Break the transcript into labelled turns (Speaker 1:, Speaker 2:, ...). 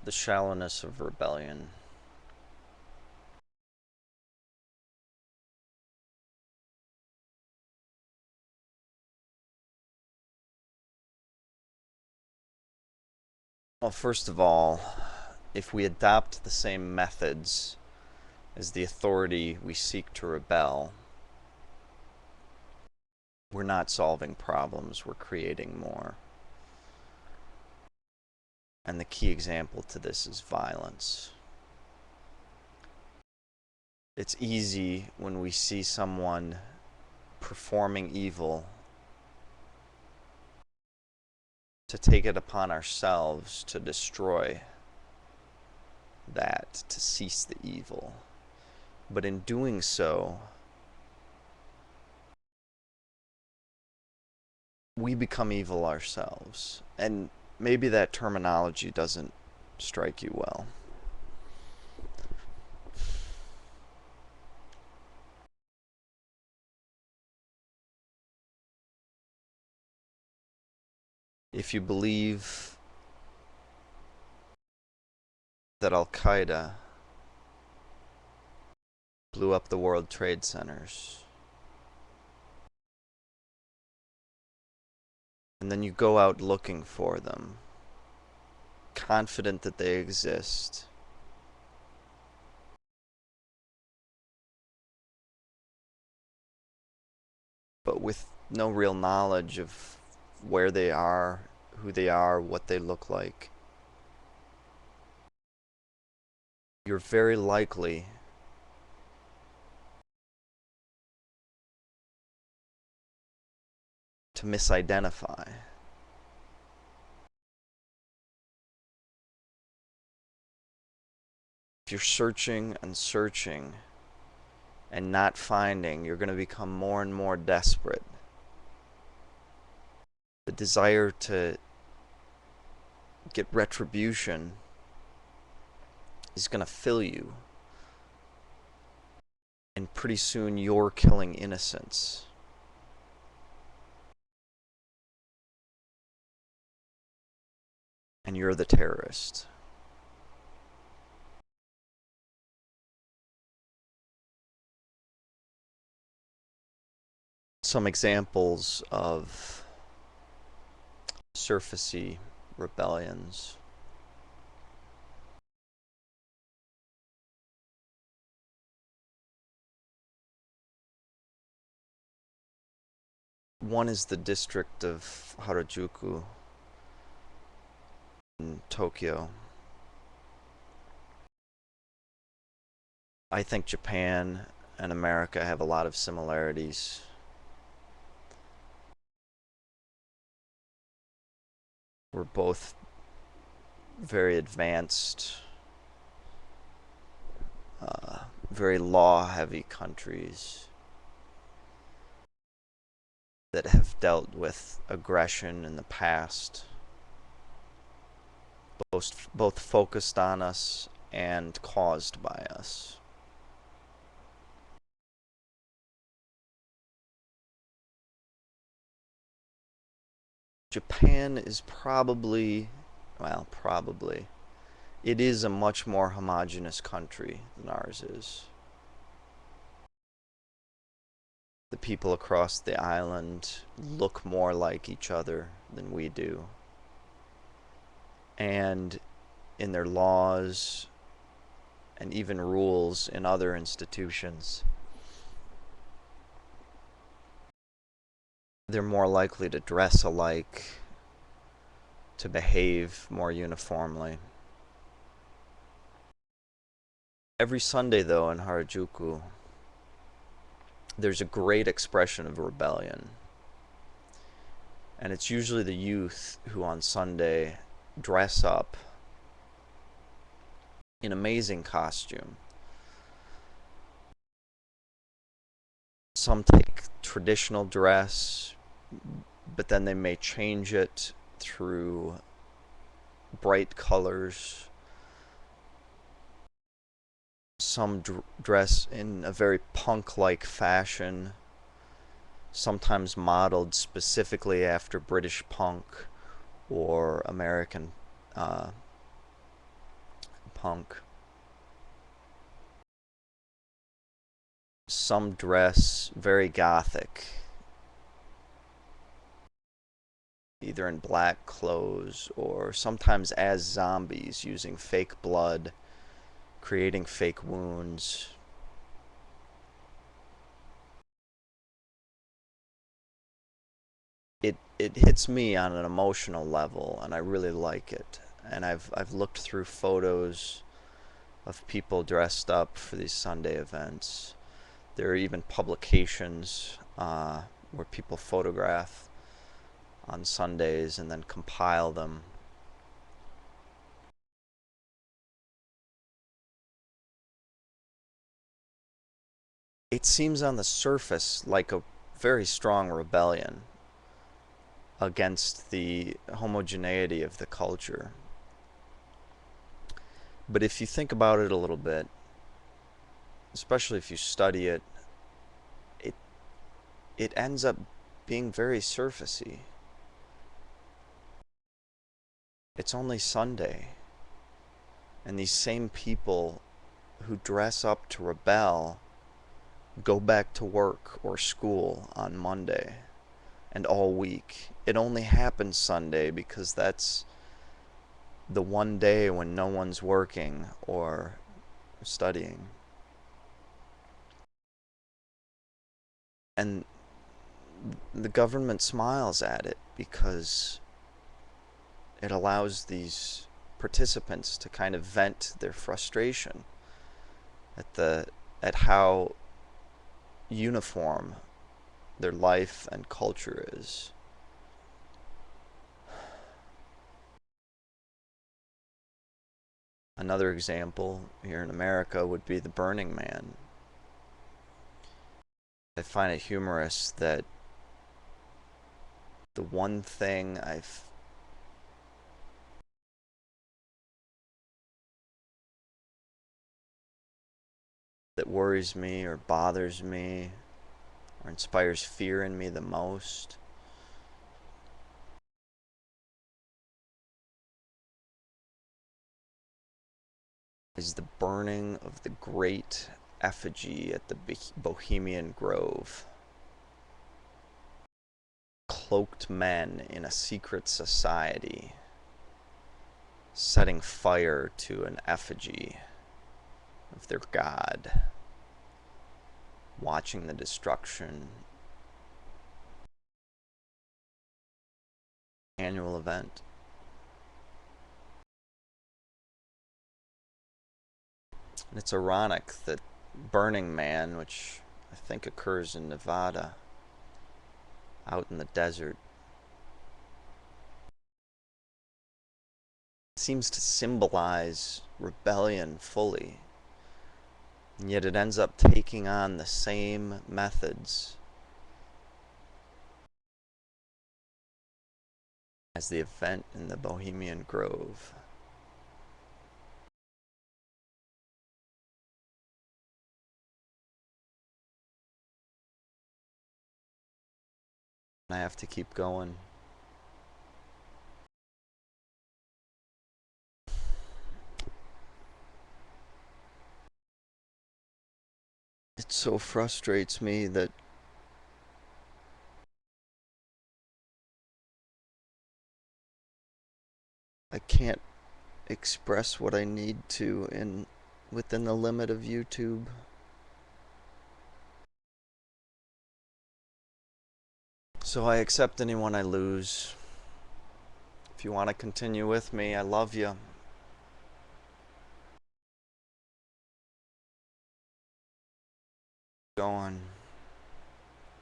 Speaker 1: The shallowness of rebellion. Well, first of all, if we adopt the same methods as the authority we seek to rebel, we're not solving problems, we're creating more. And the key example to this is violence. It's easy when we see someone performing evil to take it upon ourselves to destroy that, to cease the evil. But in doing so, we become evil ourselves. And maybe that terminology doesn't strike you well. If you believe that Al-Qaeda blew up the World Trade Centers, and then you go out looking for them, confident that they exist, but with no real knowledge of where they are, who they are, what they look like, you're very likely to misidentify. If you're searching and searching and not finding, you're going to become more and more desperate. The desire to get retribution is going to fill you. And pretty soon you're killing innocents. And you're the terrorist. Some examples of surfacey rebellions. One is the district of Harajuku in Tokyo. I think Japan and America have a lot of similarities. We're both very advanced, very law-heavy countries that have dealt with aggression in the past, both focused on us and caused by us. Japan is probably, it is a much more homogeneous country than ours is. The people across the island look more like each other than we do. And in their laws and even rules in other institutions, they're more likely to dress alike, to behave more uniformly. Every Sunday, though, in Harajuku, there's a great expression of rebellion. And it's usually the youth who on Sunday dress up in amazing costume. Some take traditional dress, but then they may change it through bright colors. Some dress in a very punk-like fashion, sometimes modeled specifically after British punk or American punk. Some dress very gothic, either in black clothes or sometimes as zombies, using fake blood, creating fake wounds. It hits me on an emotional level, and I really like it. And I've looked through photos of people dressed up for these Sunday events. There are even publications where people photograph on Sundays and then compile them. It seems on the surface like a very strong rebellion against the homogeneity of the culture. But if you think about it a little bit, especially if you study it, it it ends up being very surfacey. It's only Sunday, and these same people who dress up to rebel go back to work or school on Monday and all week. It only happens Sunday because that's the one day when no one's working or studying. And the government smiles at it because it allows these participants to kind of vent their frustration at how uniform their life and culture is. Another example here in America would be the Burning Man. I find it humorous that the one thing that worries me or bothers me or inspires fear in me the most is the burning of the great effigy at the Bohemian Grove. Cloaked men in a secret society setting fire to an effigy of their god, watching the destruction. Annual event. And it's ironic that Burning Man, which I think occurs in Nevada, out in the desert, seems to symbolize rebellion fully. And yet it ends up taking on the same methods as the event in the Bohemian Grove. And I have to keep going. It so frustrates me that I can't express what I need to within the limit of YouTube. So I accept anyone I lose. If you want to continue with me, I love you. Go on.